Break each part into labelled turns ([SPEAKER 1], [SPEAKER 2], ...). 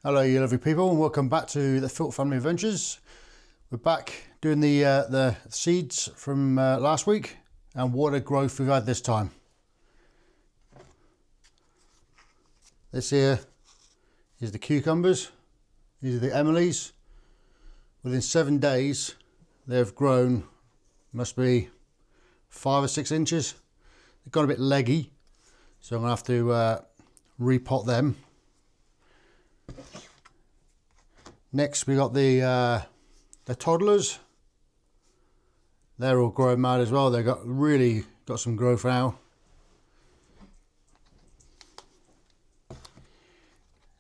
[SPEAKER 1] Hello you lovely people and welcome back to the Filter Family Adventures. We're back doing the seeds from last week and what a growth we've had this time. This here is the cucumbers. These are the Emilies. Within 7 days they've grown, must be 5 or 6 inches. They've got a bit leggy, so I'm going to have to repot them. Next we got the toddlers. They're all growing mad as well. They've really got some growth now.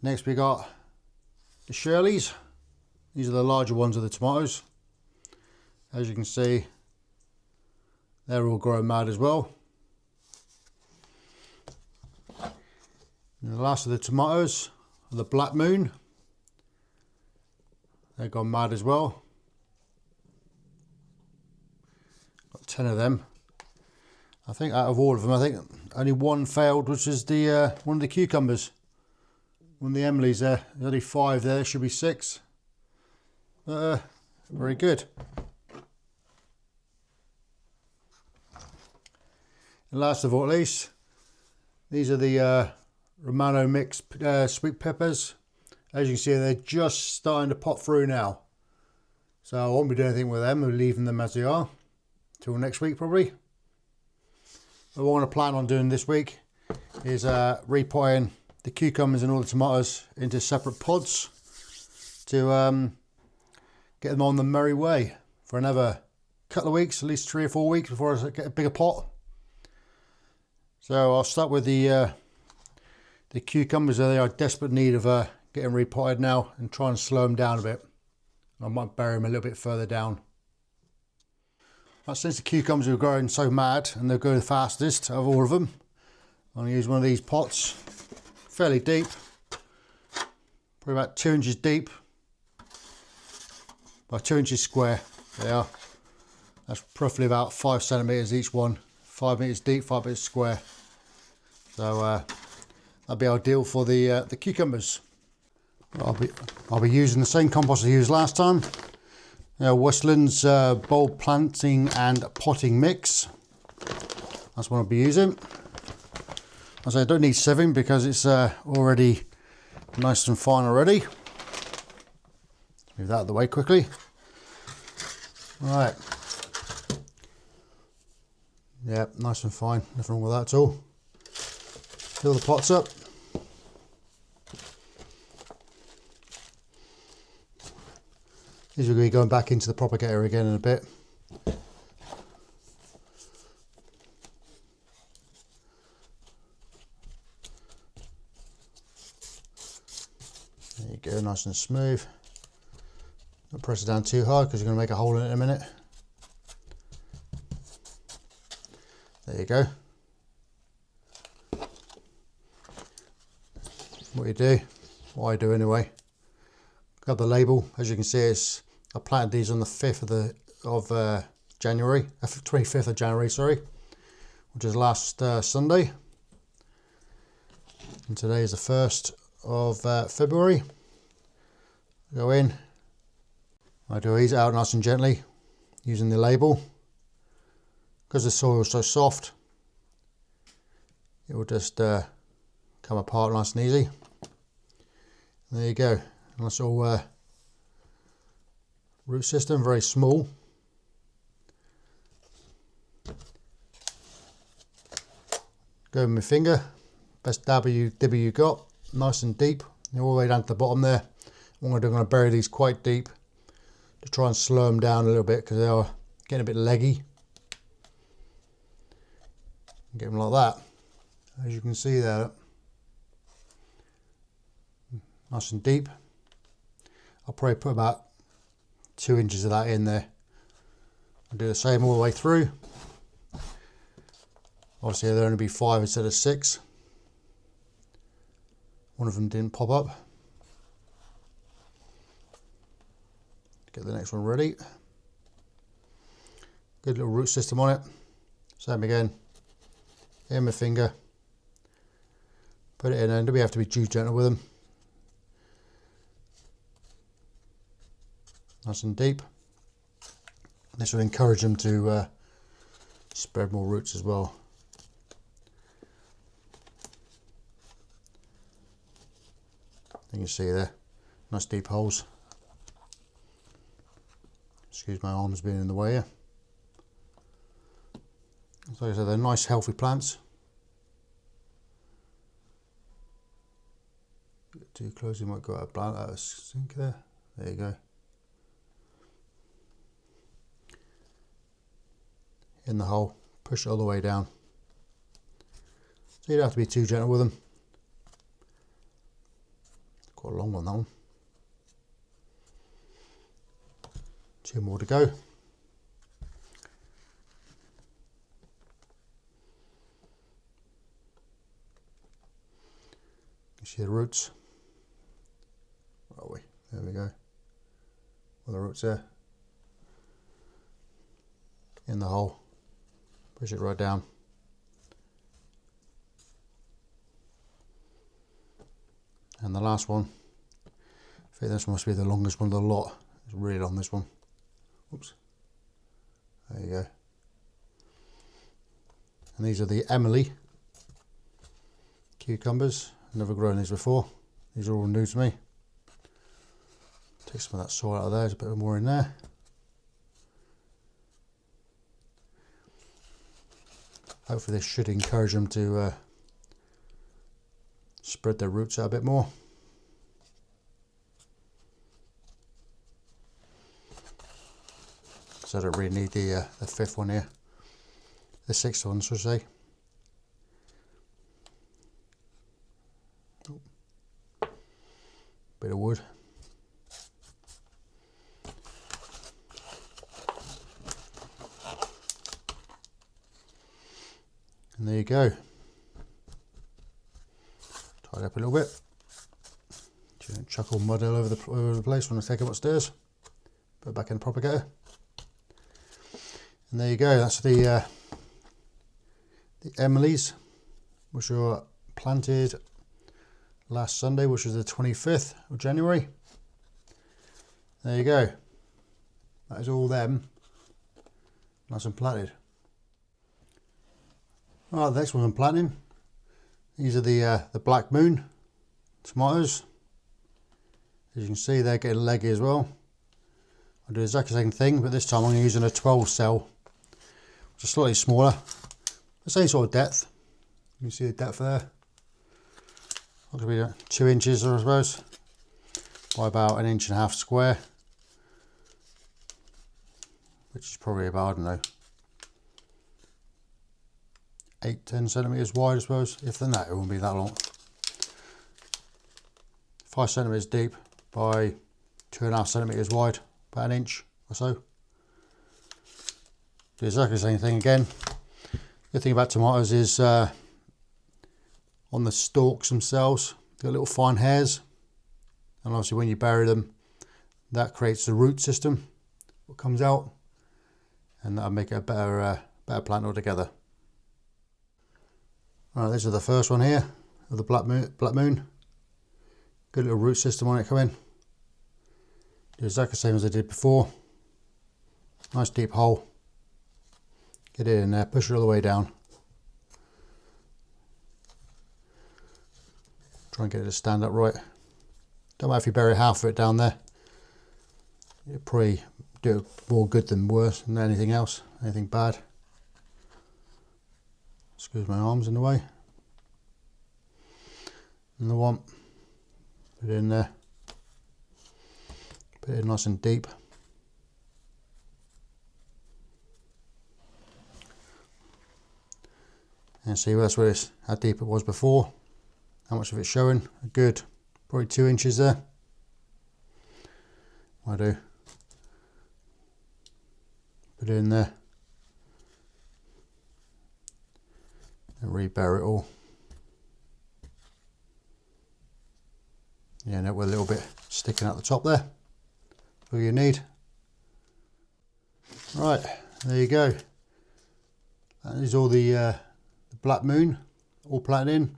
[SPEAKER 1] Next we got the Shirleys. These are the larger ones of the tomatoes. As you can see, they're all growing mad as well. And the last of the tomatoes are the Black Moon. They've gone mad as well. Got 10 of them. I think out of all of them, I think only one failed, which is the one of the cucumbers. One of the Emilies there. There's only 5 there, should be 6. Very good. And last of all, at least, these are the Romano mixed sweet peppers. As you can see, they're just starting to pop through now. So I won't be doing anything with them. We're leaving them as they are till next week probably. But what I want to plan on doing this week is repotting the cucumbers and all the tomatoes into separate pods to get them on the merry way for another couple of weeks, at least 3 or 4 weeks before I get a bigger pot. So I'll start with the cucumbers. They are in desperate need of getting repotted now and try and slow them down a bit. I might bury them a little bit further down. But since the cucumbers are growing so mad and they're going the fastest of all of them, I'm going to use one of these pots, fairly deep, probably about 2 inches deep by 2 inches square. They are. That's roughly about 5 centimeters each one, 5 meters deep, 5 meters square. So that'll be ideal for the cucumbers. I'll be using the same compost I used last time. Westland's bulb planting and potting mix. That's what I'll be using. I say I don't need sieving because it's already nice and fine already. Move that out of the way quickly. Right. Yeah, nice and fine. Nothing wrong with that at all. Fill the pots up. These are going to be going back into the propagator again in a bit. There you go, nice and smooth. Don't press it down too hard because you're going to make a hole in it in a minute. There you go. What I do anyway. Got the label, as you can see, I planted these on the 5th of January, 25th of January, sorry, which is last Sunday. And today is the 1st of February. Go in. I do ease it out nice and gently using the label. Because the soil is so soft, it will just come apart nice and easy. And there you go. Nice little root system, very small. Go with my finger, best dibber you got, nice and deep, all the way down to the bottom there. What I'm going to bury these quite deep to try and slow them down a little bit because they are getting a bit leggy. Get them like that, as you can see there, nice and deep. I'll probably put about 2 inches of that in there. I'll do the same all the way through. Obviously there'll only be 5 instead of 6. One of them didn't pop up. Get the next one ready. Good little root system on it. Same again. In my finger. Put it in, and we have to be too gentle with them. nice and deep. This will encourage them to spread more roots as well. You can see there, nice deep holes. Excuse my arms being in the way here. So like I said, they're nice healthy plants. Get too close, you might go out of sync there. There you go. In the hole, push it all the way down. So you don't have to be too gentle with them. Quite a long one, that one. 2 more to go. You see the roots. Where are we? There we go. Well, the roots there. In the hole. Push it right down. And the last one. I think this must be the longest one of the lot. It's really long, this one. Oops. There you go. And these are the Emilie cucumbers. I've never grown these before. These are all new to me. Take some of that soil out of there. There's a bit more in there. Hopefully this should encourage them to spread their roots out a bit more. So I don't really need the 5th one here. The 6th one, should I say. Oh. Bit of wood. And there you go. Tidy up a little bit. So you don't chuck all mud all over the place when I take them upstairs. Put it back in the propagator. And there you go. That's the Emilies, which were planted last Sunday, which was the 25th of January. There you go. That is all them. Nice and planted. Alright, the next one I'm planting. These are the Black Moon tomatoes. As you can see, they're getting leggy as well. I'll do exactly the same thing, but this time I'm using a 12 cell, which is slightly smaller. The same sort of depth. You can see the depth there. It's going to be 2 inches, I suppose, by about 1.5 inches square, which is probably about, I don't know, 8-10 centimeters wide, I suppose. If than that, it won't be that long. 5 centimeters deep by 2.5 centimeters wide, about 1 inch or so. Do exactly the same thing again. The thing about tomatoes is on the stalks themselves, they've got little fine hairs, and obviously when you bury them, that creates the root system what comes out, and that'll make it a better plant altogether. Alright, this is the first one here of the Black Moon. Good little root system on it coming. Do exactly the same as I did before. Nice deep hole. Get it in there, push it all the way down. Try and get it to stand up right. Don't matter if you bury half of it down there. It'll probably do more good than worse than anything else, anything bad. Excuse my arms in the way. And the one, put it in there. Put it in nice and deep. And see that's where it's, how deep it was before. How much of it's showing? A good, probably 2 inches there. I do. Put it in there. And rebury it all. Yeah, and with a little bit sticking out the top there. All you need. Right, there you go. That is all the Black Moon, all planted in.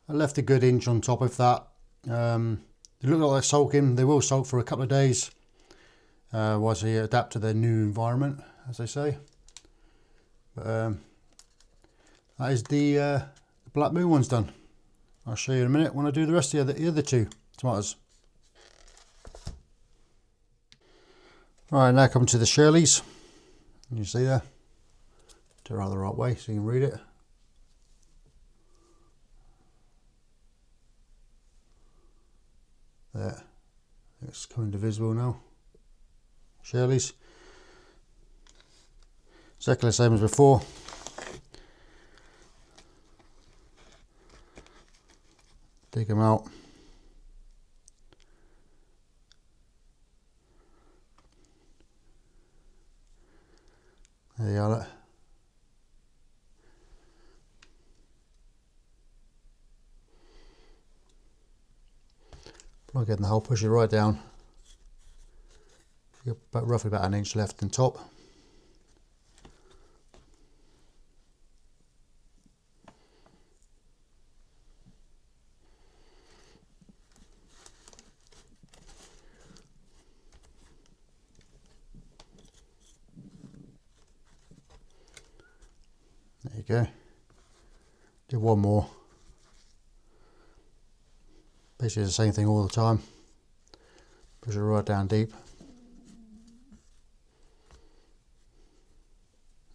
[SPEAKER 1] I left a good inch on top of that. They look like they're sulking. They will sulk for a couple of days, whilst they adapt to their new environment, as they say. But that is the Black Moon one's done. I'll show you in a minute when I do the rest of the other two tomatoes. Right, now come to the Shirleys. You see there? Do it around the right way so you can read it. There. It's coming to visible now. Shirleys. Exactly the same as before. Dig them out. There you are. Plug in the hole, push it right down. You've got roughly about an inch left in top. There you go. Do one more. Basically the same thing all the time. Push it right down deep.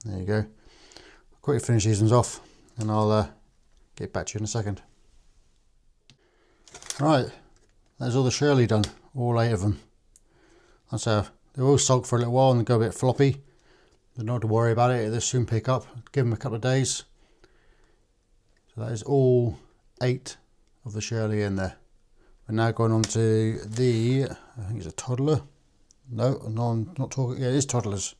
[SPEAKER 1] There you go. I'll quickly finish these ones off and I'll get back to you in a second. Right, that's all the Shirley done, all 8 of them. That's how they all sulk for a little while and go a bit floppy. But not to worry about it, they'll soon pick up. Give them a couple of days. So that is all 8 of the Shirley in there. We're now going on to the, I think it's a toddler. No, I'm not talking, yeah, it is toddlers.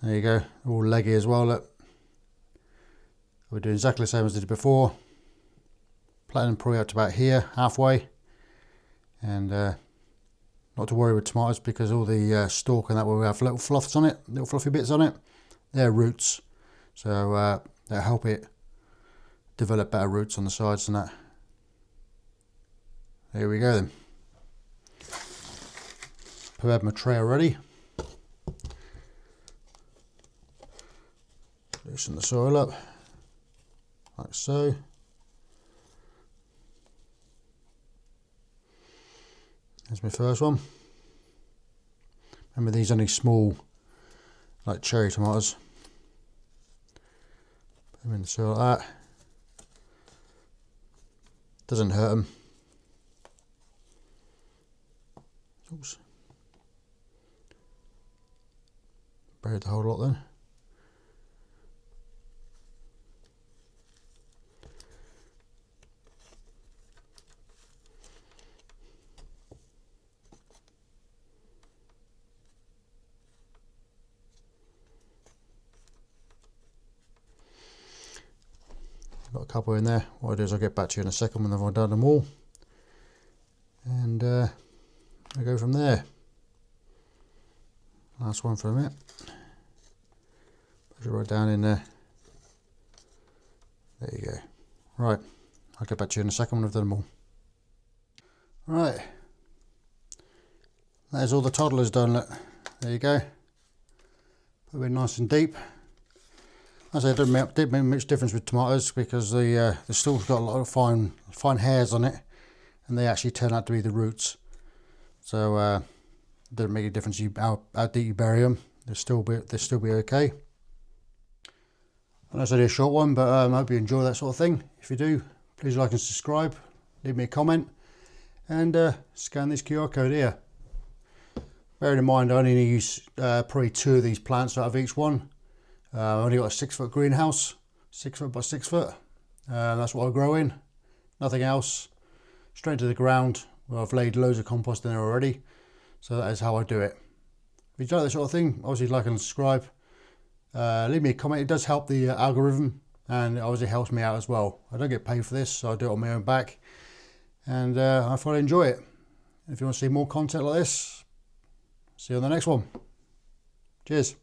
[SPEAKER 1] There you go, all leggy as well, look. We're doing exactly the same as we did before. Planting probably up to about here, halfway. And not to worry with tomatoes because all the stalk and that will have little fluffs on it, little fluffy bits on it. They're roots. So they'll help it develop better roots on the sides and that. There we go then. Prepared my tray already. Loosen the soil up, like so. There's my first one. Remember these are only small, like cherry tomatoes. Put them in the soil like that. Doesn't hurt them. Oops. Buried the whole lot then. Got a couple in there. What I'll do is I'll get back to you in a second when I've done them all. And I go from there. Last one for a minute. Push it right down in there. There you go. Right, I'll get back to you in a second when I've done them all. Right, there's all the toddlers done. Look, there you go. Put it nice and deep. As I said, it didn't make much difference with tomatoes because the stalk's got a lot of fine hairs on it, and they actually turn out to be the roots. So it doesn't make a difference how deep you bury them. They'll still be okay. And that's only a short one, but I hope you enjoy that sort of thing. If you do, please like and subscribe. Leave me a comment, and scan this QR code here. Bearing in mind, I only use probably 2 of these plants out of each one. I've only got a 6-foot greenhouse, 6 foot by 6 foot. That's what I grow in. Nothing else. Straight to the ground. Well, I've laid loads of compost in there already. So that is how I do it. If you like this sort of thing, obviously like and subscribe. Leave me a comment. It does help the algorithm, and it obviously helps me out as well. I don't get paid for this, so I do it on my own back. And I thoroughly enjoy it. If you want to see more content like this, see you on the next one. Cheers.